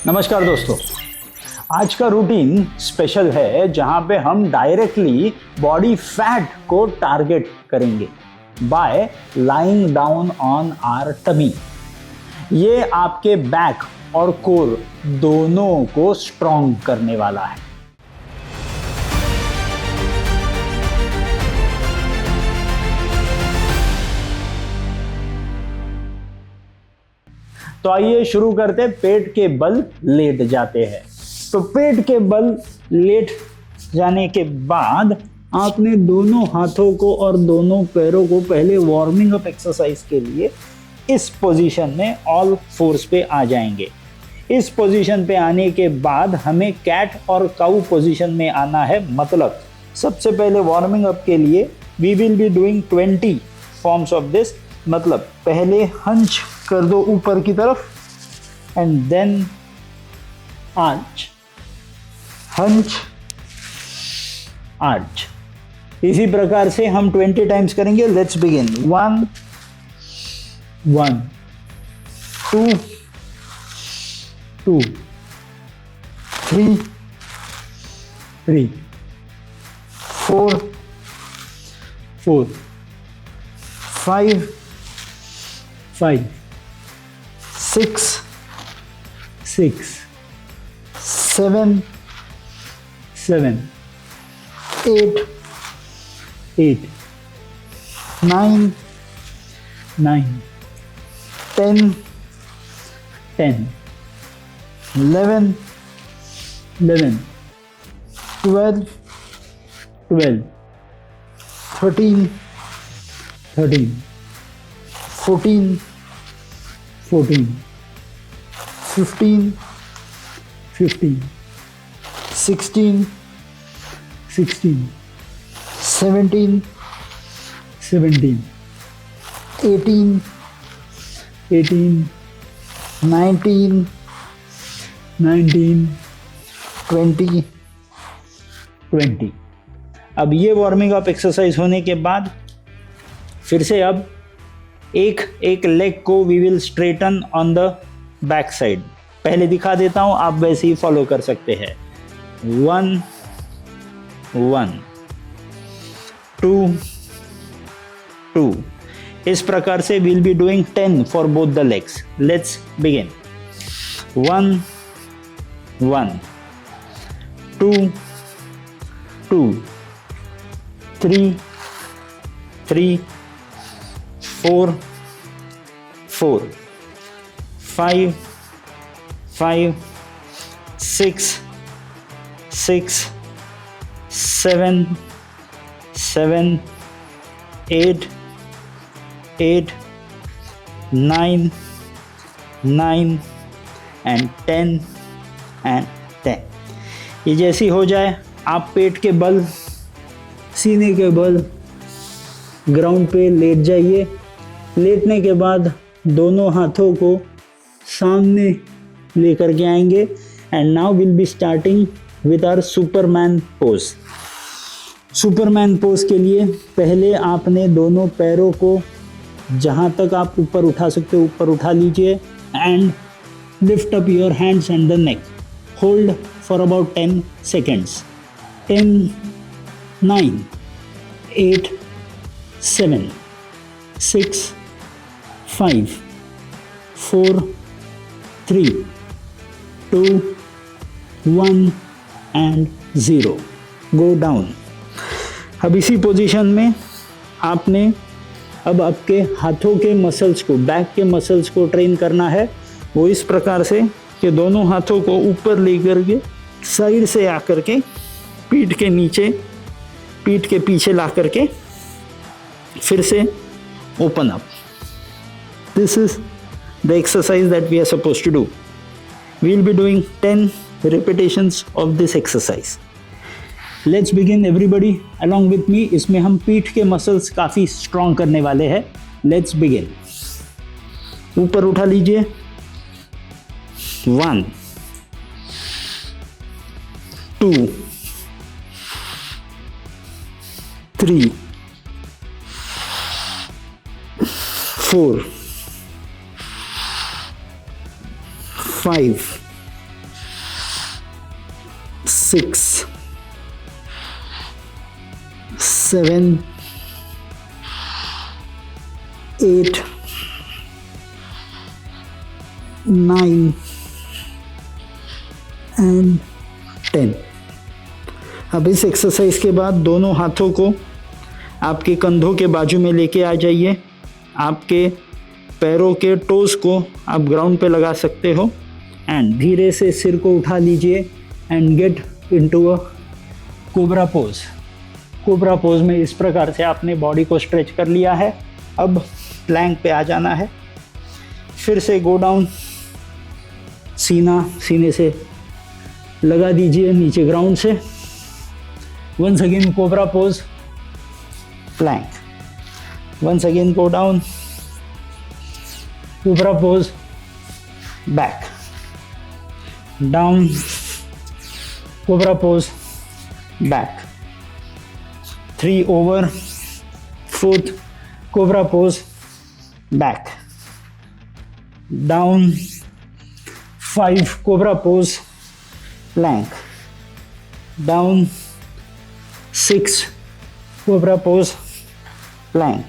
नमस्कार दोस्तों, आज का रूटीन स्पेशल है जहां पे हम डायरेक्टली बॉडी फैट को टारगेट करेंगे by lying down on our tummy. ये आपके बैक और कोर दोनों को स्ट्रॉन्ग करने वाला है। तो आइए शुरू करते, पेट के बल लेट जाते हैं। तो पेट के बल लेट जाने के बाद आपने दोनों हाथों को और दोनों पैरों को पहले वार्मिंग अप एक्सरसाइज के लिए इस पोजीशन में ऑल फोर्स पे आ जाएंगे। इस पोजीशन पे आने के बाद हमें कैट और काऊ पोजीशन में आना है। मतलब सबसे पहले वार्मिंग अप के लिए we will be doing 20 forms of this. मतलब पहले हंच कर दो ऊपर की तरफ and then arch, hunch, arch. इसी प्रकार से हम 20 टाइम्स करेंगे। Let's begin. 1 1 2 2 3 3 4 4 5 5 6 6 7 7 8 8 9 9 10 10 11 11 12 12 13 13 14 14 15 15 16 16 17 17 18 18 19 19 20 20। अब ये वार्मिंग अप एक्सरसाइज होने के बाद फिर से अब एक लेग को we will straighten on the back side. पहले दिखा देता हूं, आप वैसे ही फॉलो कर सकते हैं। 1 1 2 2। इस प्रकार से we'll be doing 10 for both the legs. Let's begin. 1 1 2 2 3 3 4 4 5 5 6 6 7 7 8 8 9 9 and 10 and 10। ये जैसी हो जाए, आप पेट के बल, सीने के बल ग्राउंड पे लेट जाइए। लेटने के बाद दोनों हाथों को सामने लेकर के आएंगे and now will be starting with our superman pose. Superman pose के लिए पहले आपने दोनों पैरों को जहाँ तक आप ऊपर उठा सकते हो ऊपर उठा लीजिए and lift up your hands and the neck. Hold for about 10 seconds। 10 9 8 7 6 5 4 3 2 1 and 0। Go down. अब इसी पोजीशन में आपने अब आपके हाथों के मसल्स को, बैक के मसल्स को ट्रेन करना है। वो इस प्रकार से कि दोनों हाथों को ऊपर लेकर के साइड से आकर के पीठ के नीचे, पीठ के पीछे ला करके फिर से open up. This is the exercise that we are suppose to do. We will be doing 10 repetitions of this exercise. Let's begin everybody along with me। इसमें हम पीठ के मसल्स काफ़ी स्ट्रॉन्ग करने वाले हैं। Let's begin। ऊपर उठा लीजिए। 1 2 3 4 5 6 7 8 9 एंड 10। अब इस एक्सरसाइज के बाद दोनों हाथों को आपके कंधों के बाजू में लेके आ जाइए। आपके पैरों के टोस को आप ग्राउंड पे लगा सकते हो एंड धीरे से सिर को उठा लीजिए and get into a cobra pose. Cobra pose में इस प्रकार से आपने बॉडी को स्ट्रेच कर लिया है। अब प्लैंक पे आ जाना है। फिर से गो डाउन, सीने से लगा दीजिए नीचे ग्राउंड से। Once again cobra pose, plank. Once again go down, cobra pose, back, down, cobra pose, back. 3 over, 4th cobra pose, back, down, 5 cobra pose, plank, down, 6 cobra pose, plank,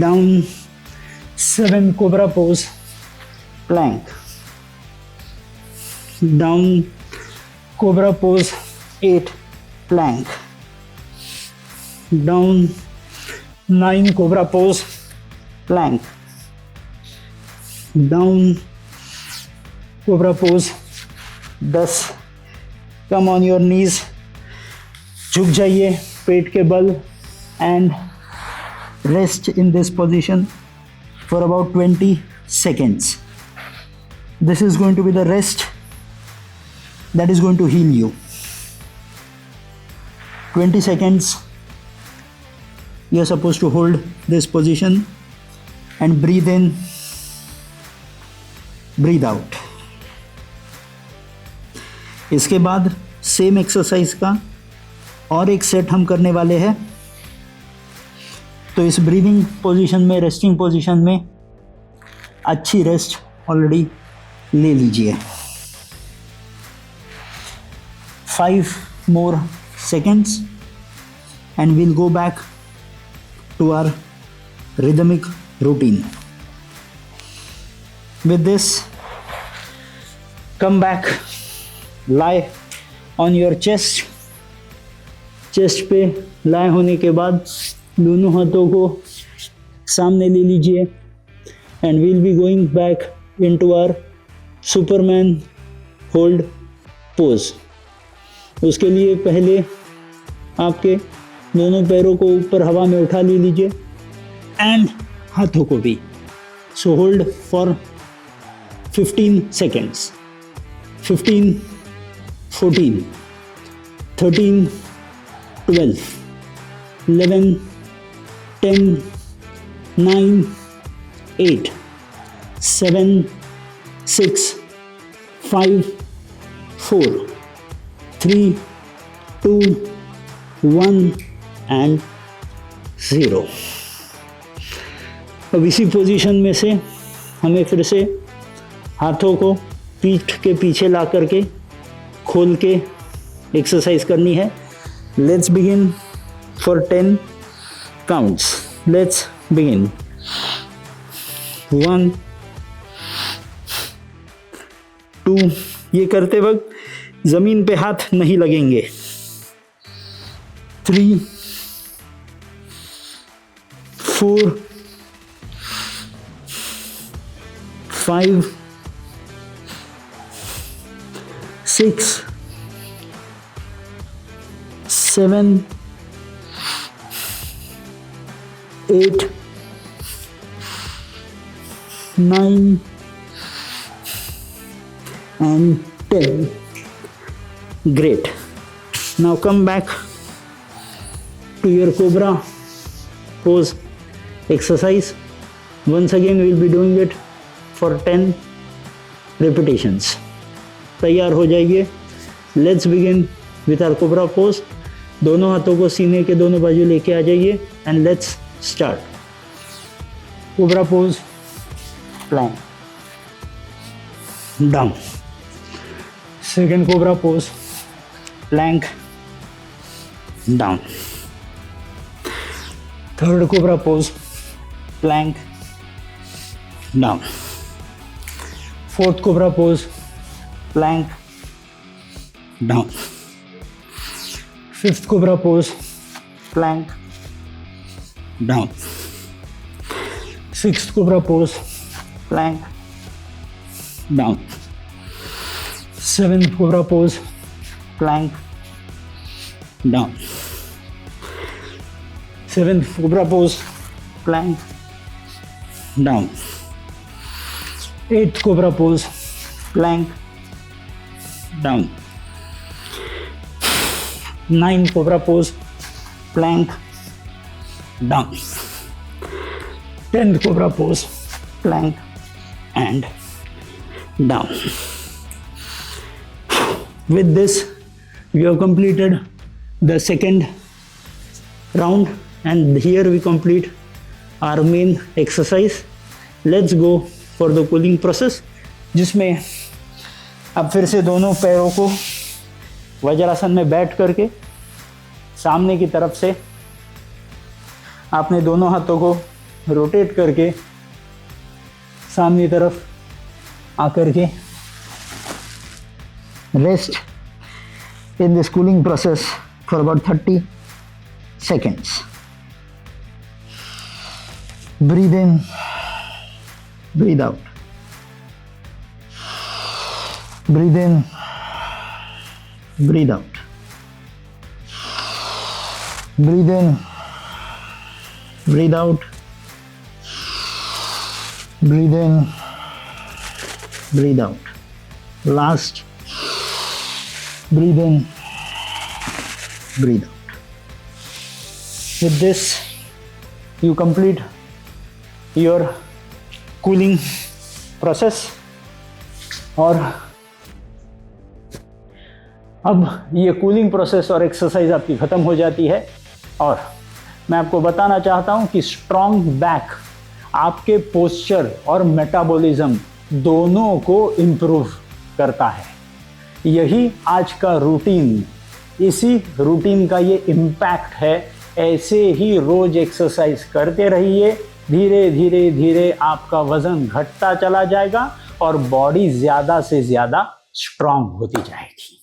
down, 7 cobra pose, plank, down, cobra pose, 8 plank, down, 9 cobra pose, plank, down, cobra pose, 10। Come on your knees, झुक जाइए पेट के बल and rest in this position for about 20 seconds. This is going to be the rest that is going to heal you. 20 seconds you are supposed to hold this position and breathe in, breathe out. इसके बाद same exercise का और एक set हम करने वाले हैं। तो इस ब्रीदिंग पोजीशन में, रेस्टिंग पोजीशन में अच्छी रेस्ट ऑलरेडी ले लीजिए। 5 more seconds and we'll go back to our rhythmic routine. With this, come back, lie on your chest. Chest पे लाए होने के बाद दोनों हाथों को सामने ले लीजिए and we'll be going back into our superman hold pose. उसके लिए पहले आपके दोनों पैरों को ऊपर हवा में उठा ले लीजिए एंड हाथों को भी। So hold for 15 seconds. 15, 14, 13, 12, 11, 10, 9, 8, 7, 6, 5, 4, 3, 2, 1 and 0। अब इसी पोजीशन में से हमें फिर से हाथों को पीठ के पीछे ला करके खोल के एक्सरसाइज करनी है। Let's begin for 10 counts. Let's begin. 1, 2, ये करते वक्त जमीन पे हाथ नहीं लगेंगे। 3, 4, 5, 6, 7, 8, 9 and 10. Great. Now come back to your cobra pose exercise. Once again we will be doing it for 10 repetitions. तैयार हो जाइए। Let's begin with our cobra pose. दोनों हाथों को सीने के दोनों बाजू लेके आ जाइए and let's start. Cobra pose, plank, down, second cobra pose, plank down. Third cobra pose, plank down. Fourth cobra pose, plank down. Fifth cobra pose, plank down. Sixth cobra pose, plank down. Seventh cobra pose, plank down. Seventh cobra pose, plank down. Eighth cobra pose, plank down. Ninth cobra pose, plank down. 10th cobra pose, plank and down. With this, we have completed the second round, and here we complete our main exercise. Let's go for the cooling process, जिसमें अब फिर से दोनों पैरों को वज्रासन में बैठ करके सामने की तरफ से आपने दोनों हाथों को रोटेट करके सामने तरफ आकर के rest in this cooling process for about 30 seconds. Breathe in, breathe out. Breathe in, breathe out. Breathe in, breathe out. Breathe in, breathe out. Last, breathe in, breathe out. With this, you complete your cooling process. और अब ये cooling process और exercise आपकी ख़त्म हो जाती है, और मैं आपको बताना चाहता हूँ कि स्ट्रॉन्ग बैक आपके पोस्चर और मेटाबॉलिज्म दोनों को इम्प्रूव करता है। यही आज का रूटीन, इसी रूटीन का ये इम्पैक्ट है। ऐसे ही रोज एक्सरसाइज करते रहिए, धीरे धीरे धीरे आपका वजन घटता चला जाएगा और बॉडी ज़्यादा से ज़्यादा स्ट्रॉन्ग होती जाएगी।